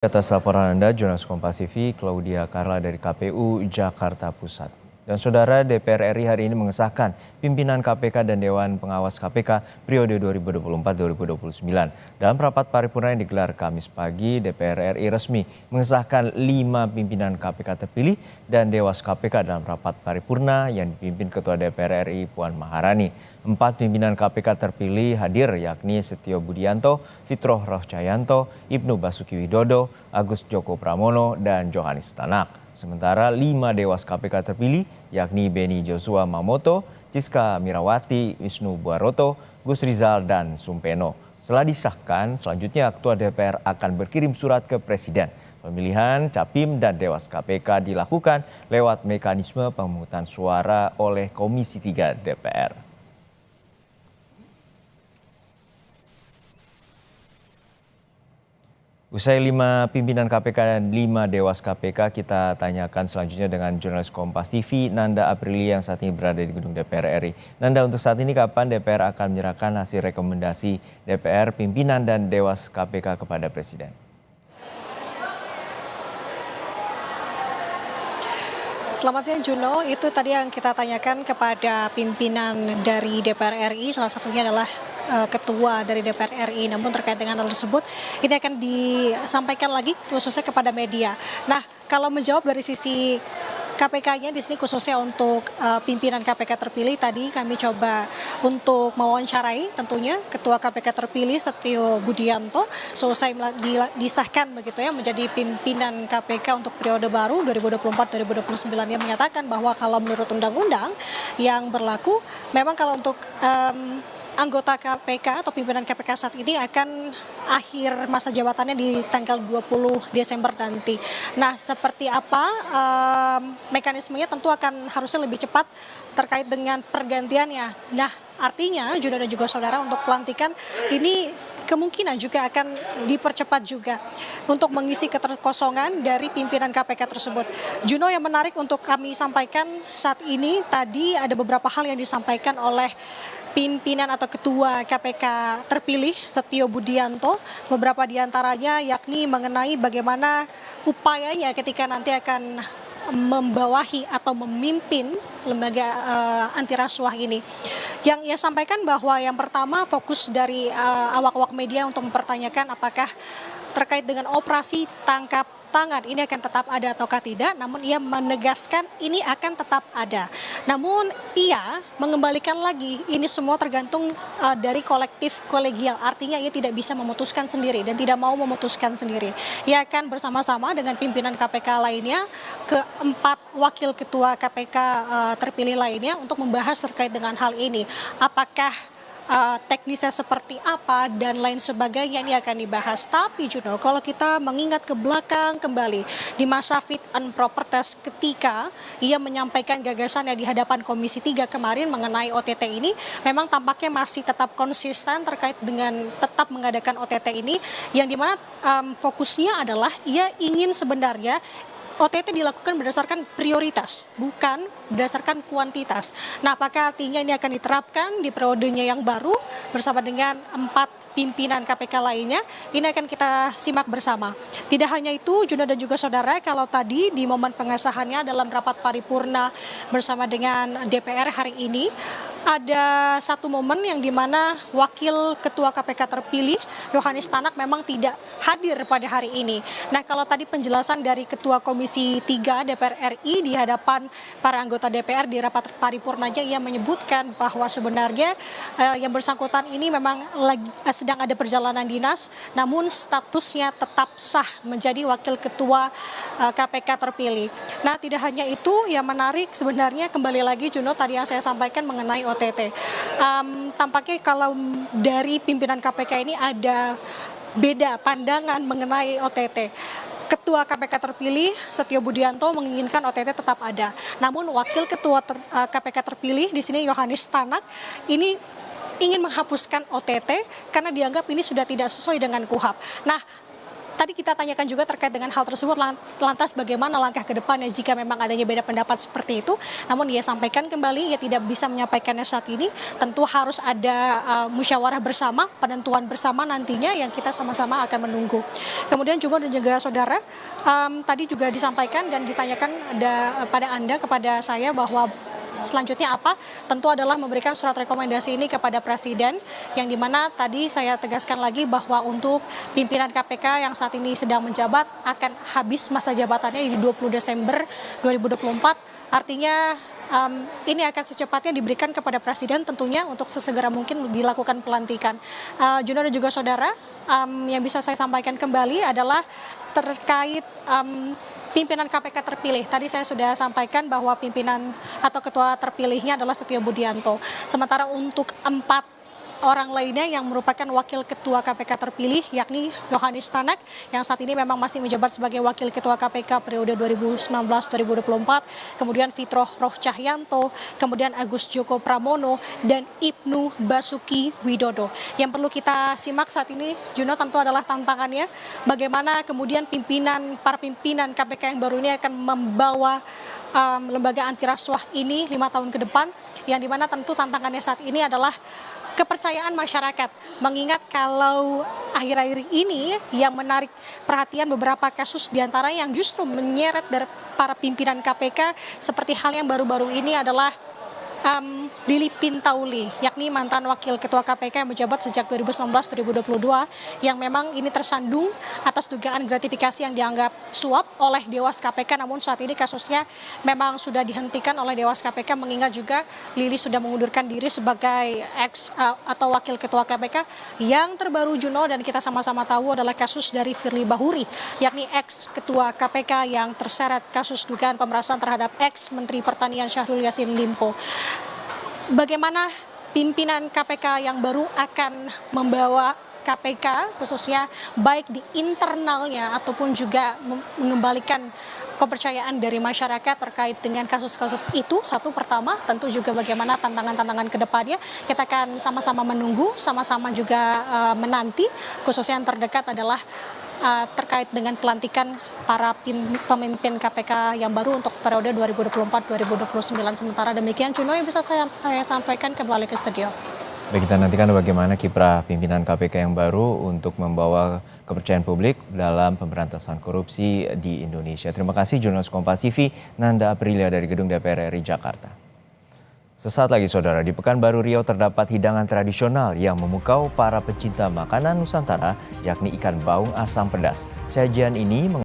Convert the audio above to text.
Atas laporan Anda, Jurnalis Kompas TV, Claudia Carla dari KPU Jakarta Pusat. Dan saudara, DPR RI hari ini mengesahkan pimpinan KPK dan Dewan Pengawas KPK periode 2024-2029. Dalam rapat paripurna yang digelar Kamis pagi, DPR RI resmi mengesahkan 5 pimpinan KPK terpilih dan Dewas KPK dalam rapat paripurna yang dipimpin Ketua DPR RI Puan Maharani. 4 pimpinan KPK terpilih hadir yakni Setio Budianto, Fitroh Rohcayanto, Ibnu Basuki Widodo, Agus Joko Pramono, dan Johanis Tanak. Sementara 5 Dewas KPK terpilih yakni Beni Joshua Mamoto, Ciska Mirawati, Wisnu Buaroto, Gus Rizal, dan Sumpeno. Setelah disahkan, selanjutnya Ketua DPR akan berkirim surat ke Presiden. Pemilihan Capim dan Dewas KPK dilakukan lewat mekanisme pemungutan suara oleh Komisi 3 DPR. Usai 5 pimpinan KPK dan 5 Dewas KPK, kita tanyakan selanjutnya dengan jurnalis Kompas TV, Nanda Aprilia yang saat ini berada di gedung DPR RI. Nanda, untuk saat ini kapan DPR akan menyerahkan hasil rekomendasi DPR, pimpinan dan Dewas KPK kepada Presiden? Selamat siang Juno, itu tadi yang kita tanyakan kepada pimpinan dari DPR RI, salah satunya adalah Ketua dari DPR RI. Namun terkait dengan hal tersebut, ini akan disampaikan lagi khususnya kepada media. Nah, kalau menjawab dari sisi KPK-nya di sini khususnya untuk pimpinan KPK terpilih, tadi kami coba untuk mewawancarai tentunya Ketua KPK terpilih Setio Budianto selesai disahkan begitu ya menjadi pimpinan KPK untuk periode baru 2024-2029. Yang menyatakan bahwa kalau menurut undang-undang yang berlaku, memang kalau untuk anggota KPK atau pimpinan KPK saat ini akan akhir masa jabatannya di tanggal 20 Desember nanti. Nah, seperti apa mekanismenya tentu akan harusnya lebih cepat terkait dengan pergantiannya. Nah, artinya Juno dan juga saudara, untuk pelantikan ini kemungkinan juga akan dipercepat juga untuk mengisi keterkosongan dari pimpinan KPK tersebut. Juno, yang menarik untuk kami sampaikan saat ini, tadi ada beberapa hal yang disampaikan oleh pimpinan atau Ketua KPK terpilih Setio Budianto, beberapa diantaranya yakni mengenai bagaimana upayanya ketika nanti akan membawahi atau memimpin lembaga anti rasuah ini. Yang ia sampaikan bahwa yang pertama fokus dari awak-awak media untuk mempertanyakan apakah terkait dengan operasi tangkap tangan ini akan tetap ada ataukah tidak, namun ia menegaskan ini akan tetap ada. Namun ia mengembalikan lagi ini semua tergantung dari kolektif kolegial, artinya ia tidak bisa memutuskan sendiri dan tidak mau memutuskan sendiri. Ia akan bersama-sama dengan pimpinan KPK lainnya, keempat wakil ketua KPK terpilih lainnya untuk membahas terkait dengan hal ini. Apakah teknisnya seperti apa dan lain sebagainya ini akan dibahas. Tapi Juno, kalau kita mengingat ke belakang kembali di masa fit and proper test ketika ia menyampaikan gagasannya di hadapan Komisi 3 kemarin mengenai OTT ini, memang tampaknya masih tetap konsisten terkait dengan tetap mengadakan OTT ini, yang dimana fokusnya adalah ia ingin sebenarnya OTT dilakukan berdasarkan prioritas, bukan berdasarkan kuantitas. Nah, apakah artinya ini akan diterapkan di periodenya yang baru bersama dengan 4 pimpinan KPK lainnya? Ini akan kita simak bersama. Tidak hanya itu, Juno dan juga saudara, kalau tadi di momen pengesahannya dalam rapat paripurna bersama dengan DPR hari ini, ada satu momen yang dimana Wakil Ketua KPK terpilih Johanis Tanak memang tidak hadir pada hari ini. Nah, kalau tadi penjelasan dari Ketua Komisi 3 DPR RI di hadapan para anggota DPR di rapat paripurnanya, ia menyebutkan bahwa sebenarnya yang bersangkutan ini memang sedang ada perjalanan dinas, namun statusnya tetap sah menjadi Wakil Ketua KPK terpilih. Nah, tidak hanya itu, yang menarik sebenarnya kembali lagi Juno, tadi yang saya sampaikan mengenai OTT. Tampaknya kalau dari pimpinan KPK ini ada beda pandangan mengenai OTT. Ketua KPK terpilih Setio Budianto menginginkan OTT tetap ada. Namun Wakil Ketua KPK terpilih di sini Johanis Tanak ini ingin menghapuskan OTT karena dianggap ini sudah tidak sesuai dengan KUHAP. Nah, tadi kita tanyakan juga terkait dengan hal tersebut, lantas bagaimana langkah ke depannya jika memang adanya beda pendapat seperti itu. Namun ia sampaikan kembali, ia tidak bisa menyampaikannya saat ini. Tentu harus ada musyawarah bersama, penentuan bersama nantinya yang kita sama-sama akan menunggu. Kemudian juga dan juga saudara, tadi juga disampaikan dan ditanyakan kepada saya bahwa selanjutnya apa? Tentu adalah memberikan surat rekomendasi ini kepada Presiden, yang dimana tadi saya tegaskan lagi bahwa untuk pimpinan KPK yang saat ini sedang menjabat akan habis masa jabatannya di 20 Desember 2024. Artinya ini akan secepatnya diberikan kepada Presiden tentunya untuk sesegera mungkin dilakukan pelantikan. Juno dan juga saudara, yang bisa saya sampaikan kembali adalah terkait pimpinan KPK terpilih. Tadi saya sudah sampaikan bahwa pimpinan atau ketua terpilihnya adalah Setio Budianto. Sementara untuk 4 orang lainnya yang merupakan wakil ketua KPK terpilih, yakni Yohanes Tanak yang saat ini memang masih menjabat sebagai wakil ketua KPK periode 2019-2024, kemudian Fitroh Roh Cahyanto, kemudian Agus Joko Pramono, dan Ibnu Basuki Widodo. Yang perlu kita simak saat ini, Juno, tentu adalah tantangannya bagaimana kemudian para pimpinan KPK yang baru ini akan membawa lembaga anti rasuah ini 5 tahun ke depan, yang dimana tentu tantangannya saat ini adalah kepercayaan masyarakat, mengingat kalau akhir-akhir ini yang menarik perhatian beberapa kasus diantara yang justru menyeret dari para pimpinan KPK seperti hal yang baru-baru ini adalah Lili Pintauli, yakni mantan wakil ketua KPK yang menjabat sejak 2019-2022, yang memang ini tersandung atas dugaan gratifikasi yang dianggap suap oleh Dewas KPK, namun saat ini kasusnya memang sudah dihentikan oleh Dewas KPK, mengingat juga Lili sudah mengundurkan diri sebagai atau wakil ketua KPK. Yang terbaru, Juno, dan kita sama-sama tahu adalah kasus dari Firly Bahuri, yakni ex ketua KPK yang terseret kasus dugaan pemerasan terhadap ex Menteri Pertanian Syahrul Yassin Limpo. Bagaimana pimpinan KPK yang baru akan membawa KPK khususnya baik di internalnya ataupun juga mengembalikan kepercayaan dari masyarakat terkait dengan kasus-kasus itu. Satu, pertama tentu juga bagaimana tantangan-tantangan ke depannya. Kita akan sama-sama menunggu, sama-sama juga menanti, khususnya yang terdekat adalah terkait dengan pelantikan para pemimpin KPK yang baru untuk periode 2024-2029. Sementara demikian, Juno, yang bisa saya sampaikan, kembali ke studio. Baik, kita nantikan bagaimana kiprah pimpinan KPK yang baru untuk membawa kepercayaan publik dalam pemberantasan korupsi di Indonesia. Terima kasih jurnalis Kompas TV Nanda Aprilia dari Gedung DPR RI Jakarta. Sesaat lagi saudara, di Pekanbaru Riau terdapat hidangan tradisional yang memukau para pecinta makanan Nusantara, yakni ikan baung asam pedas. Sajian ini